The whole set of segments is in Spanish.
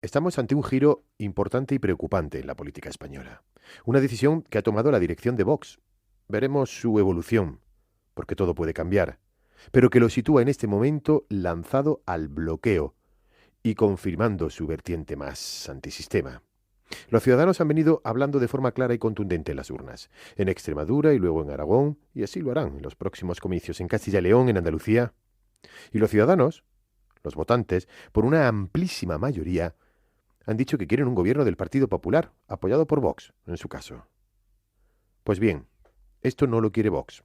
Estamos ante un giro importante y preocupante en la política española. Una decisión que ha tomado la dirección de Vox. Veremos su evolución, porque todo puede cambiar, pero que lo sitúa en este momento lanzado al bloqueo y confirmando su vertiente más antisistema. Los ciudadanos han venido hablando de forma clara y contundente en las urnas, en Extremadura y luego en Aragón, y así lo harán en los próximos comicios en Castilla y León, en Andalucía. Y los ciudadanos, los votantes, por una amplísima mayoría, han dicho que quieren un gobierno del Partido Popular, apoyado por Vox, en su caso. Pues bien, esto no lo quiere Vox.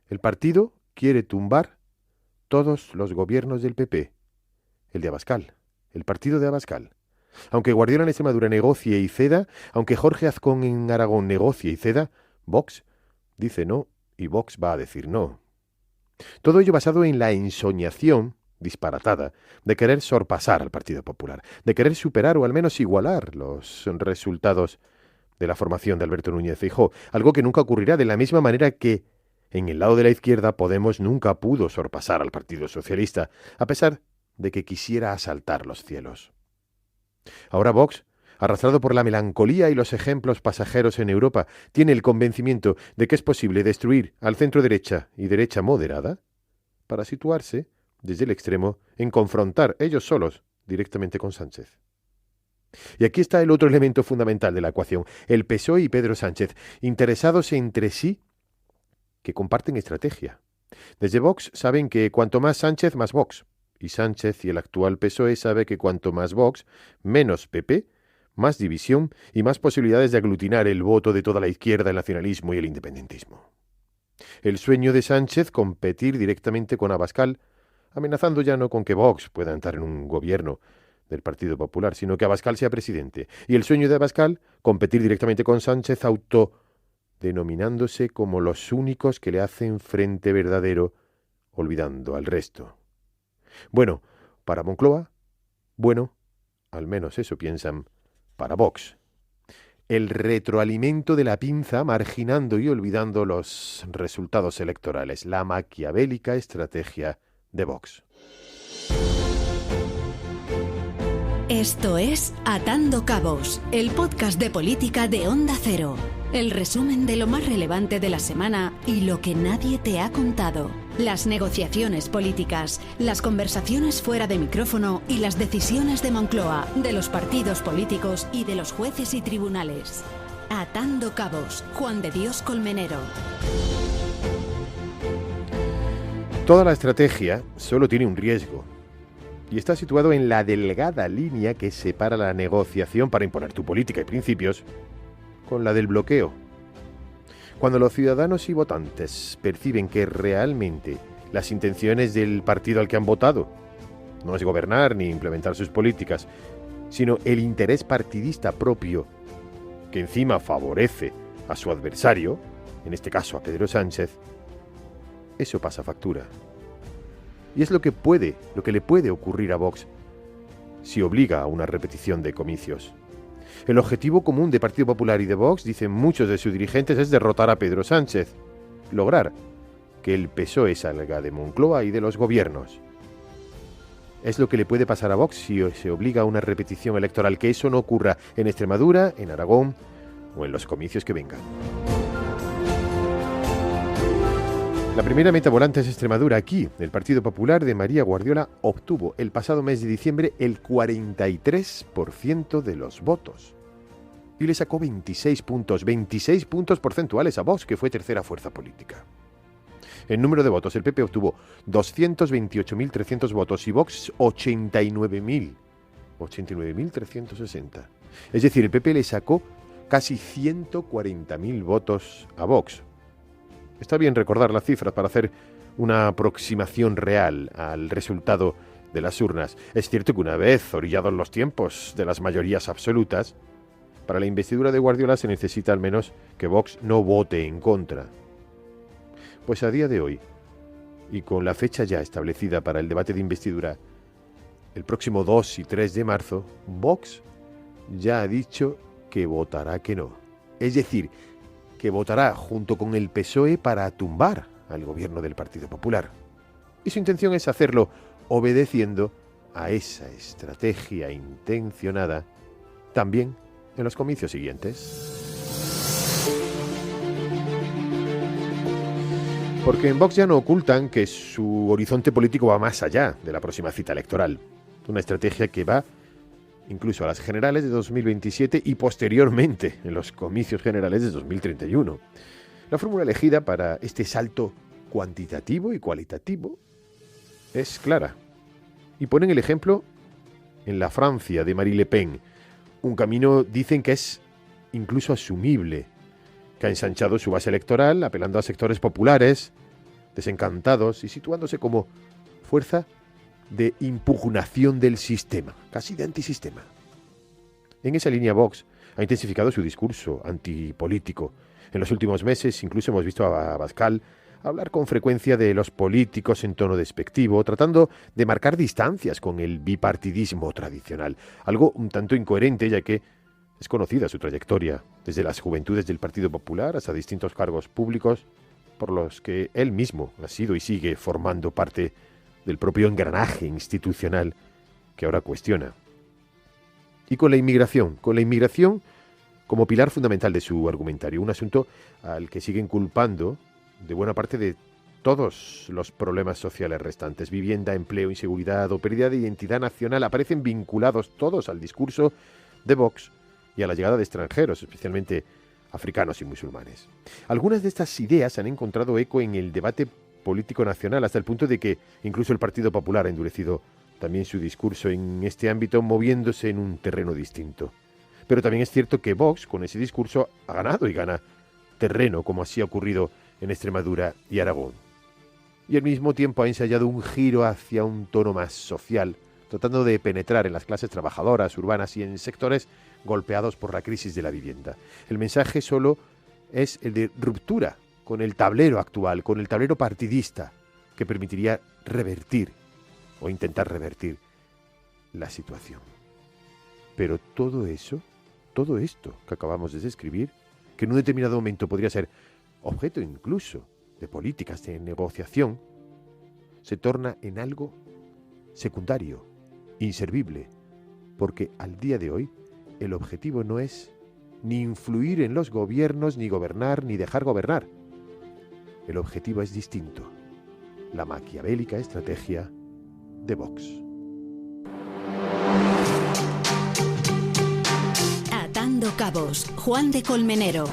El partido quiere tumbar todos los gobiernos del PP, el de Abascal, el partido de Abascal. Aunque Guardiola en Extremadura negocie y ceda, aunque Jorge Azcón en Aragón negocie y ceda, Vox dice no y Vox va a decir no. Todo ello basado en la ensoñación disparatada de querer sorpasar al Partido Popular, de querer superar o al menos igualar los resultados de la formación de Alberto Núñez Feijóo, algo que nunca ocurrirá de la misma manera que en el lado de la izquierda Podemos nunca pudo sorpasar al Partido Socialista, a pesar de que quisiera asaltar los cielos. Ahora Vox, arrastrado por la melancolía y los ejemplos pasajeros en Europa, tiene el convencimiento de que es posible destruir al centro derecha y derecha moderada para situarse desde el extremo en confrontar ellos solos directamente con Sánchez. Y aquí está el otro elemento fundamental de la ecuación, el PSOE y Pedro Sánchez, interesados entre sí, que comparten estrategia. Desde Vox saben que cuanto más Sánchez, más Vox. Y Sánchez y el actual PSOE sabe que cuanto más Vox, menos PP, más división y más posibilidades de aglutinar el voto de toda la izquierda, el nacionalismo y el independentismo. El sueño de Sánchez, competir directamente con Abascal, amenazando ya no con que Vox pueda entrar en un gobierno del Partido Popular, sino que Abascal sea presidente. Y el sueño de Abascal, competir directamente con Sánchez, autodenominándose como los únicos que le hacen frente verdadero, olvidando al resto. Bueno, para Moncloa, bueno, al menos eso piensan, para Vox. El retroalimento de la pinza marginando y olvidando los resultados electorales, la maquiavélica estrategia de Vox. Esto es Atando Cabos, el podcast de política de Onda Cero. El resumen de lo más relevante de la semana y lo que nadie te ha contado. Las negociaciones políticas, las conversaciones fuera de micrófono y las decisiones de Moncloa, de los partidos políticos y de los jueces y tribunales. Atando Cabos, Juan de Dios Colmenero. Toda la estrategia solo tiene un riesgo, y está situado en la delgada línea que separa la negociación para imponer tu política y principios con la del bloqueo. Cuando los ciudadanos y votantes perciben que realmente las intenciones del partido al que han votado no es gobernar ni implementar sus políticas, sino el interés partidista propio, que encima favorece a su adversario, en este caso a Pedro Sánchez, eso pasa factura. Y es lo que le puede ocurrir a Vox si obliga a una repetición de comicios. El objetivo común de Partido Popular y de Vox, dicen muchos de sus dirigentes, es derrotar a Pedro Sánchez, lograr que el PSOE salga de Moncloa y de los gobiernos. Es lo que le puede pasar a Vox si se obliga a una repetición electoral, que eso no ocurra en Extremadura, en Aragón o en los comicios que vengan. La primera meta volante es Extremadura. Aquí, el Partido Popular de María Guardiola obtuvo el pasado mes de diciembre el 43% de los votos. Y le sacó 26 puntos porcentuales a Vox, que fue tercera fuerza política. En número de votos, el PP obtuvo 228.300 votos y Vox 89.360. Es decir, el PP le sacó casi 140.000 votos a Vox. Está bien recordar las cifras para hacer una aproximación real al resultado de las urnas. Es cierto que una vez orillados los tiempos de las mayorías absolutas, para la investidura de Guardiola se necesita al menos que Vox no vote en contra. Pues a día de hoy, y con la fecha ya establecida para el debate de investidura, el próximo 2 y 3 de marzo, Vox ya ha dicho que votará que no. Es decir, que votará junto con el PSOE para tumbar al gobierno del Partido Popular. Y su intención es hacerlo obedeciendo a esa estrategia intencionada también en los comicios siguientes. Porque en Vox ya no ocultan que su horizonte político va más allá de la próxima cita electoral. Una estrategia que va incluso a las generales de 2027 y posteriormente en los comicios generales de 2031. La fórmula elegida para este salto cuantitativo y cualitativo es clara. Y ponen el ejemplo en la Francia de Marine Le Pen. Un camino, dicen, que es incluso asumible, que ha ensanchado su base electoral, apelando a sectores populares, desencantados y situándose como fuerza de impugnación del sistema, casi de antisistema. En esa línea Vox ha intensificado su discurso antipolítico. En los últimos meses incluso hemos visto a Abascal hablar con frecuencia de los políticos en tono despectivo, tratando de marcar distancias con el bipartidismo tradicional, algo un tanto incoherente, ya que es conocida su trayectoria, desde las juventudes del Partido Popular hasta distintos cargos públicos, por los que él mismo ha sido y sigue formando parte del propio engranaje institucional que ahora cuestiona. Y con la inmigración como pilar fundamental de su argumentario, un asunto al que siguen culpando de buena parte de todos los problemas sociales restantes. Vivienda, empleo, inseguridad o pérdida de identidad nacional aparecen vinculados todos al discurso de Vox y a la llegada de extranjeros, especialmente africanos y musulmanes. Algunas de estas ideas han encontrado eco en el debate político nacional, hasta el punto de que incluso el Partido Popular ha endurecido también su discurso en este ámbito, moviéndose en un terreno distinto. Pero también es cierto que Vox, con ese discurso, ha ganado y gana terreno, como así ha ocurrido en Extremadura y Aragón. Y al mismo tiempo ha ensayado un giro hacia un tono más social, tratando de penetrar en las clases trabajadoras, urbanas y en sectores golpeados por la crisis de la vivienda. El mensaje solo es el de ruptura con el tablero actual, con el tablero partidista, que permitiría revertir o intentar revertir la situación. Pero todo esto que acabamos de describir, que en un determinado momento podría ser objeto incluso de políticas de negociación, se torna en algo secundario, inservible, porque al día de hoy el objetivo no es ni influir en los gobiernos, ni gobernar, ni dejar gobernar. El objetivo es distinto: la maquiavélica estrategia de Vox. Atando cabos, Juan de Colmenero.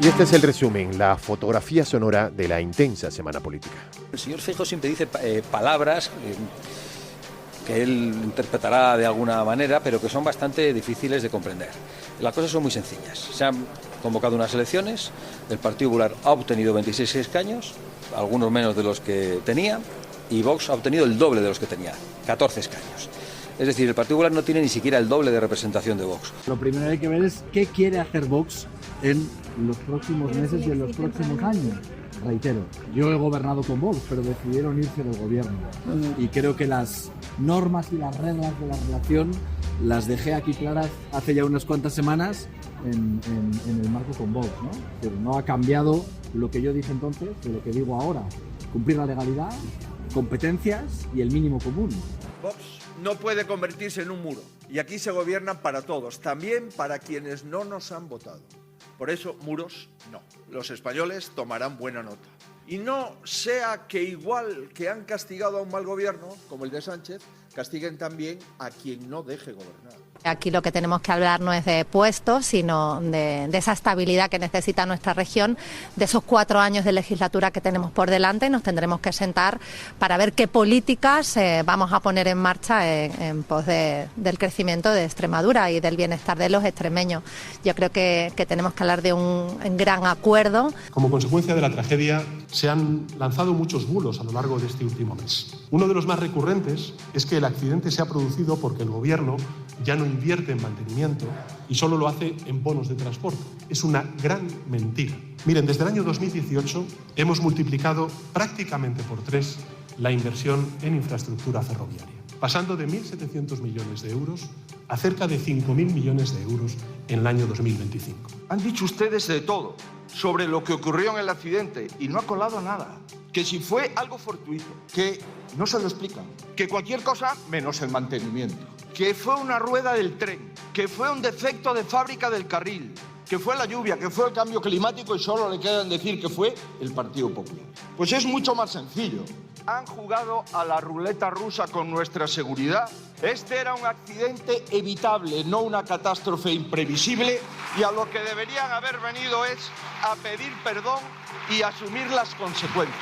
Y este es el resumen, la fotografía sonora de la intensa semana política. El señor Feijóo siempre dice palabras que él interpretará de alguna manera, pero que son bastante difíciles de comprender. Las cosas son muy sencillas. Se han convocado unas elecciones, el Partido Popular ha obtenido 26 escaños, algunos menos de los que tenía, y Vox ha obtenido el doble de los que tenía, 14 escaños. Es decir, el Partido Popular no tiene ni siquiera el doble de representación de Vox. Lo primero que hay que ver es qué quiere hacer Vox en los próximos meses y en los próximos años. Reitero, yo he gobernado con Vox, pero decidieron irse del gobierno. Y creo que las normas y las reglas de la relación las dejé aquí claras hace ya unas cuantas semanas en el marco con Vox, ¿no? Pero no ha cambiado lo que yo dije entonces de lo que digo ahora. Cumplir la legalidad, competencias y el mínimo común. Vox no puede convertirse en un muro. Y aquí se gobierna para todos, también para quienes no nos han votado. Por eso, muros no. Los españoles tomarán buena nota. Y no sea que igual que han castigado a un mal gobierno, como el de Sánchez, castiguen también a quien no deje gobernar. Aquí lo que tenemos que hablar no es de puestos, sino de esa estabilidad que necesita nuestra región, de esos 4 años de legislatura que tenemos por delante. Nos tendremos que sentar para ver qué políticas vamos a poner en marcha en pos del crecimiento de Extremadura y del bienestar de los extremeños. Yo creo que tenemos que hablar de un gran acuerdo. Como consecuencia de la tragedia, se han lanzado muchos bulos a lo largo de este último mes. Uno de los más recurrentes es que el accidente se ha producido porque el gobierno ya no invierte en mantenimiento y solo lo hace en bonos de transporte. Es una gran mentira. Miren, desde el año 2018 hemos multiplicado prácticamente por 3 la inversión en infraestructura ferroviaria, pasando de 1.700 millones de euros a cerca de 5.000 millones de euros en el año 2025. Han dicho ustedes de todo sobre lo que ocurrió en el accidente y no ha colado nada. Que si fue algo fortuito, que no se lo explican, que cualquier cosa menos el mantenimiento, que fue una rueda del tren, que fue un defecto de fábrica del carril, que fue la lluvia, que fue el cambio climático y solo le quedan decir que fue el Partido Popular. Pues es mucho más sencillo. Han jugado a la ruleta rusa con nuestra seguridad. Este era un accidente evitable, no una catástrofe imprevisible, y a lo que deberían haber venido es a pedir perdón y asumir las consecuencias.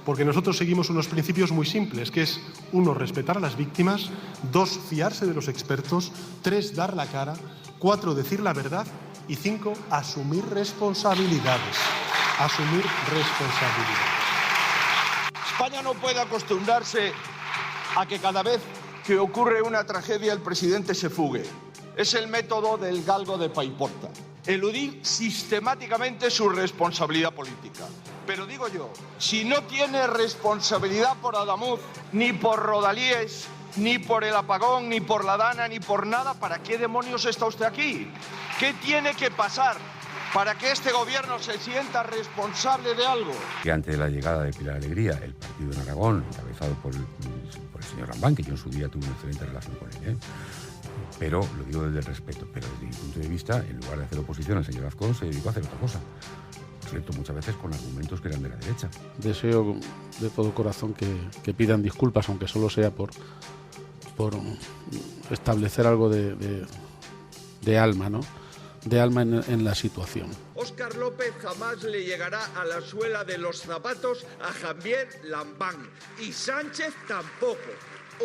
Porque nosotros seguimos unos principios muy simples, que es 1, respetar a las víctimas, 2, fiarse de los expertos, 3, dar la cara, 4, decir la verdad y 5, asumir responsabilidades. Asumir responsabilidades. España no puede acostumbrarse a que cada vez que ocurre una tragedia el presidente se fugue. Es el método del galgo de Paiporta. Eludir sistemáticamente su responsabilidad política. Pero digo yo, si no tiene responsabilidad por Adamuz, ni por Rodalíes, ni por el apagón, ni por la Dana, ni por nada, ¿para qué demonios está usted aquí? ¿Qué tiene que pasar para que este gobierno se sienta responsable de algo? Que antes de la llegada de Pilar Alegría, el partido en Aragón, encabezado por el señor Lambán, que yo en su día tuve una excelente relación con él, pero lo digo desde el respeto, pero desde mi punto de vista, en lugar de hacer oposición, el señor Azcón se dedicó a hacer otra cosa. Por cierto, muchas veces con argumentos que eran de la derecha. Deseo de todo corazón que pidan disculpas, aunque solo sea por establecer algo de alma, ¿no? De alma en la situación. Óscar López jamás le llegará a la suela de los zapatos a Javier Lambán, y Sánchez tampoco.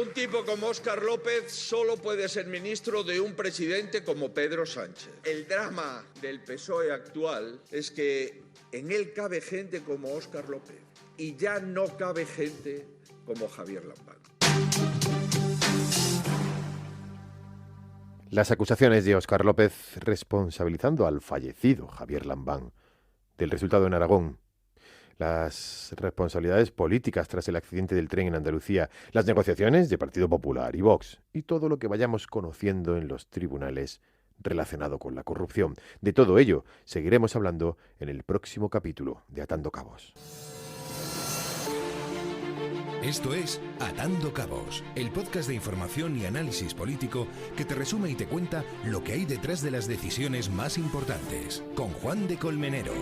Un tipo como Óscar López solo puede ser ministro de un presidente como Pedro Sánchez. El drama del PSOE actual es que en él cabe gente como Óscar López y ya no cabe gente como Javier Lambán. Las acusaciones de Óscar López responsabilizando al fallecido Javier Lambán del resultado en Aragón, las responsabilidades políticas tras el accidente del tren en Andalucía, las negociaciones de Partido Popular y Vox y todo lo que vayamos conociendo en los tribunales relacionado con la corrupción. De todo ello seguiremos hablando en el próximo capítulo de Atando Cabos. Esto es Atando Cabos, el podcast de información y análisis político que te resume y te cuenta lo que hay detrás de las decisiones más importantes, con Juan de Colmenero.